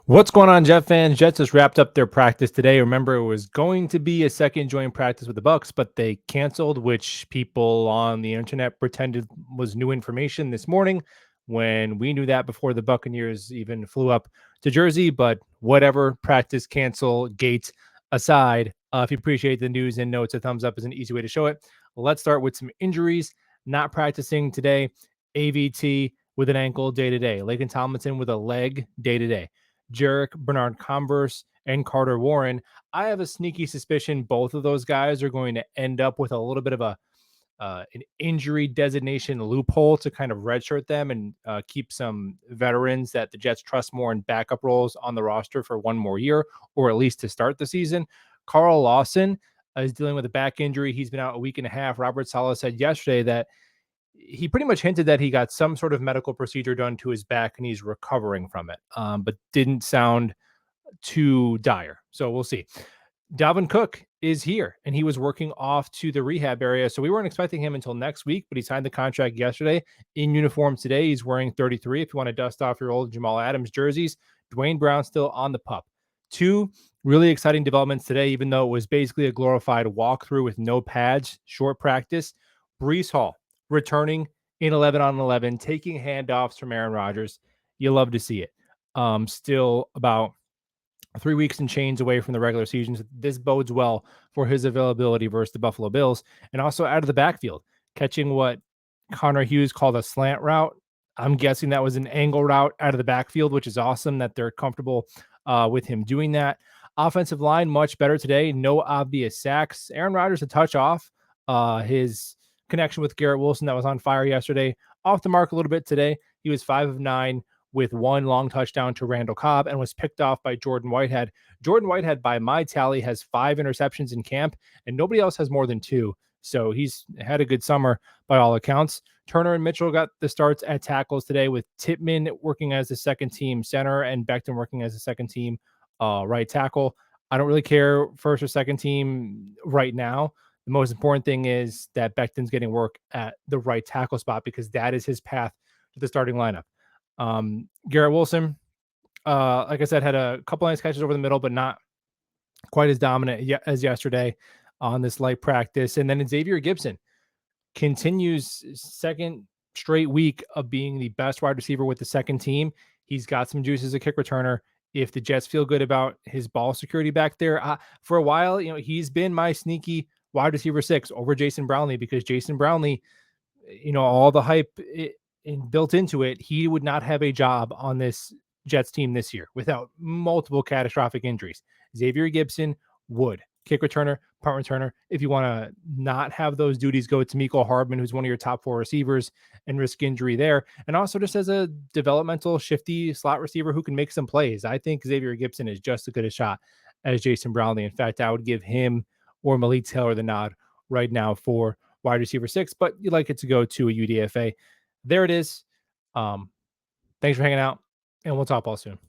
What's going on, Jet fans? Jets just wrapped up their practice today. Remember, it was going to be a second joint practice with the Bucks, but they canceled, which people on the internet pretended was new information this morning when we knew that before the Buccaneers even flew up to Jersey. But whatever, practice cancel gate aside, if you appreciate the news and notes, a thumbs up is an easy way to show it. Let's start with some injuries. Not practicing today. AVT with an ankle day to day. Lakin Tomlinson with a leg day to day. Jarek Bernard Converse and Carter Warren. I have a sneaky suspicion both of those guys are going to end up with a little bit of an injury designation loophole to kind of redshirt them and keep some veterans that the Jets trust more in backup roles on the roster for one more year, or at least to start the season. Carl Lawson is dealing with a back injury. He's been out a week and a half. Robert Saleh said yesterday that he pretty much hinted that he got some sort of medical procedure done to his back and he's recovering from it, but didn't sound too dire. So we'll see. Dalvin Cook is here and he was working off to the rehab area. So we weren't expecting him until next week, but he signed the contract yesterday in uniform today. He's wearing 33. If you want to dust off your old Jamal Adams jerseys, Dwayne Brown still on the pup. Two really exciting developments today, even though it was basically a glorified walkthrough with no pads, short practice. Breece Hall returning in 11 on 11, taking handoffs from Aaron Rodgers. You love to see it. Still about 3 weeks and chains away from the regular season. So this bodes well for his availability versus the Buffalo Bills. And also out of the backfield, catching what Connor Hughes called a slant route. I'm guessing that was an angle route out of the backfield, which is awesome that they're comfortable with him doing that. Offensive line, much better today. No obvious sacks. Aaron Rodgers a touch off. His connection with Garrett Wilson that was on fire yesterday, off the mark a little bit today. He was 5 of 9 with one long touchdown to Randall Cobb and was picked off by Jordan Whitehead. Jordan Whitehead, by my tally, has 5 interceptions in camp, and nobody else has more than 2. So he's had a good summer by all accounts. Turner and Mitchell got the starts at tackles today, with Tippmann working as the second team center and Becton working as the second team right tackle. I don't really care first or second team right now. The most important thing is that Becton's getting work at the right tackle spot because that is his path to the starting lineup. Garrett Wilson, like I said, had a couple nice catches over the middle, but not quite as dominant as yesterday on this light practice. And then Xavier Gibson continues second straight week of being the best wide receiver with the second team. He's got some juice as a kick returner. If the Jets feel good about his ball security back there, for a while, he's been my sneaky wide receiver 6 over Jason Brownlee, because Jason Brownlee, all the hype built into it, he would not have a job on this Jets team this year without multiple catastrophic injuries. Xavier Gibson would. Kick returner, punt returner. If you want to not have those duties go to Mecole Hardman, who's one of your top 4 receivers, and risk injury there. And also just as a developmental, shifty slot receiver who can make some plays. I think Xavier Gibson is just as good a shot as Jason Brownlee. In fact, I would give him or Malik Taylor the nod right now for wide receiver 6, but you'd like it to go to a UDFA. There it is. Thanks for hanging out, and we'll talk all soon.